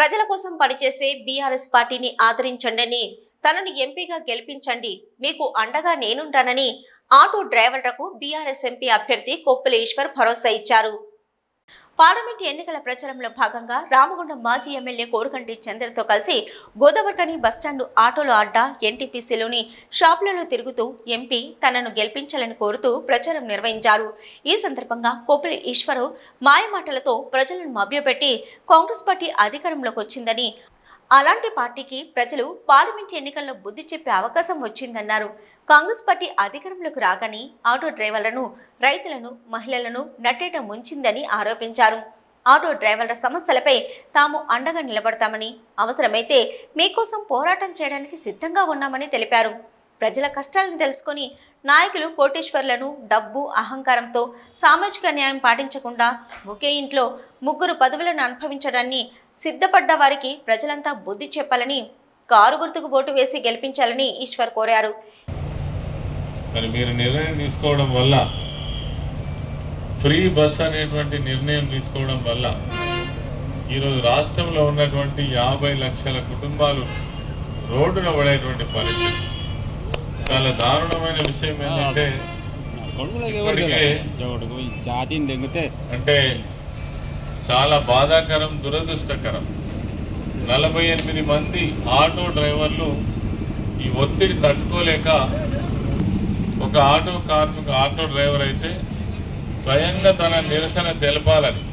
ప్రజల కోసం పనిచేసే బీఆర్ఎస్ పార్టీని ఆదరించండి, తనను ఎంపీగా గెలిపించండి, మీకు అండగా నేనుంటానని ఆటో డ్రైవర్లకు బీఆర్ఎస్ ఎంపీ అభ్యర్థి కొప్పుల ఈశ్వర్ భరోసా ఇచ్చారు. పార్లమెంట్ ఎన్నికల ప్రచారంలో భాగంగా రామగుండం మాజీ ఎమ్మెల్యే కోరుగంటి చంద్రతో కలిసి గోదావరికని బస్టాండ్ ఆటోలో అడ్డా ఎన్టీపీసీలోని షాపులలో తిరుగుతూ ఎంపీ తనను గెలిపించాలని కోరుతూ ప్రచారం నిర్వహించారు. ఈ సందర్భంగా కొప్పుల ఈశ్వర్ మాయమాటలతో ప్రజలను మభ్యపెట్టి కాంగ్రెస్ పార్టీ అధికారంలోకి వచ్చిందని, అలాంటి పార్టీకి ప్రజలు పార్లమెంట్ ఎన్నికల్లో బుద్ధి చెప్పే అవకాశం వచ్చిందన్నారు. కాంగ్రెస్ పార్టీ అధికారంలోకి రాగానే ఆటో డ్రైవర్లను, రైతులను, మహిళలను నట్టేట ముంచిందని ఆరోపించారు. ఆటో డ్రైవర్ల సమస్యలపై తాము అండగా నిలబడతామని, అవసరమైతే మీకోసం పోరాటం చేయడానికి సిద్ధంగా ఉన్నామని తెలిపారు. ప్రజల కష్టాలను తెలుసుకొని నాయకులు కోటేశ్వర్లను డబ్బు, అహంకారంతో సామాజిక న్యాయం పాటించకుండా ఒకే ఇంట్లో ముగ్గురు పదవులను అనుభవించడాన్ని సిద్ధపడ్డ వారికి ప్రజలంతా బుద్ధి చెప్పాలని, కారు గుర్తుకు ఓటు వేసి గెలిపించాలని ఈశ్వర్ కోరారు. మరి మీరు నిర్ణయం తీసుకోవడం వల్ల, ఫ్రీ బస్ అనేటువంటి నిర్ణయం తీసుకోవడం వల్ల ఈరోజు రాష్ట్రంలో ఉన్నటువంటి 50 లక్షల కుటుంబాలు రోడ్డున పడేటువంటి పరిస్థితి. చాలా దారుణమైన విషయం ఏంటంటే, అంటే చాలా బాధాకరం, దురదృష్టకరం. 48 మంది ఆటో డ్రైవర్లు ఈ ఒత్తిడి తట్టుకోలేక, ఒక ఆటో డ్రైవర్ అయితే స్వయంగా తన నిరసన తెలపాలని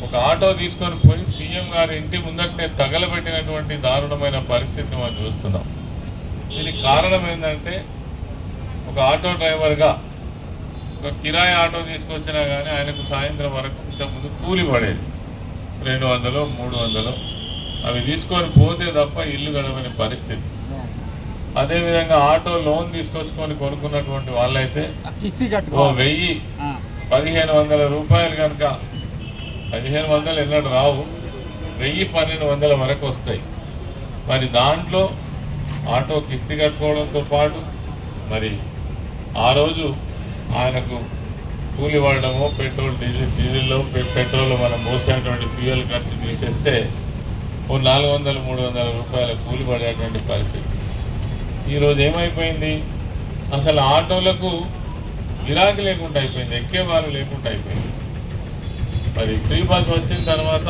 ఒక ఆటో తీసుకొని పోయి సీఎం గారి ఇంటి ముందటనే తగలబెట్టినటువంటి దారుణమైన పరిస్థితిని మనం చూస్తున్నాం. దీనికి కారణం ఏంటంటే, ఒక ఆటో డ్రైవర్గా ఒక కిరాయి ఆటో తీసుకొచ్చినా కానీ ఆయనకు సాయంత్రం వరకు ఇంతకుముందు కూలి పడేది 200, 300 అవి తీసుకొని పోతే తప్ప ఇల్లు గడవని పరిస్థితి. అదేవిధంగా ఆటో లోన్ తీసుకొచ్చుకొని కొనుక్కున్నటువంటి వాళ్ళైతే 1000, 1500 రూపాయలు కనుక, 1500 ఎన్నడూ రావు, 1000, 1200 వరకు వస్తాయి. మరి దాంట్లో ఆటో కిస్తీ కట్టుకోవడంతో పాటు మరి ఆ రోజు ఆయనకు కూలి పడడము, డీజిల్లో పెట్రోల్లో మనం మోసేటువంటి ఫ్యూయల్ ఖర్చు తీసేస్తే ఓ 400, 300 రూపాయల కూలి పడేటువంటి పరిస్థితి. ఈరోజు ఏమైపోయింది, అసలు ఆటోలకు గిరాకీ లేకుండా అయిపోయింది, ఎక్కే వాళ్ళు లేకుండా అయిపోయింది. మరి ఫ్రీ బస్ వచ్చిన తర్వాత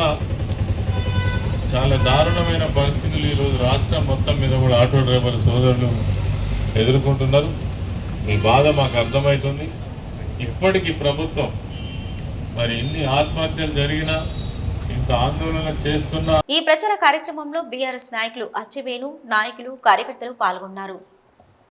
చాలా దారుణమైన పరిస్థితులు ఈరోజు రాష్ట్రం మొత్తం మీద కూడా ఆటో డ్రైవర్ సోదరులు ఎదుర్కొంటున్నారు. మీ బాధ మాకు అర్థమవుతుంది. ఇప్పటికీ ప్రభుత్వం మరి ఇన్ని ఆత్మహత్యలు జరిగినా, ఇంత ఆందోళన చేస్తున్నా. ఈ ప్రచార కార్యక్రమంలో బీఆర్ఎస్ నాయకులు అచ్చెవేణు, నాయకులు, కార్యకర్తలు పాల్గొన్నారు.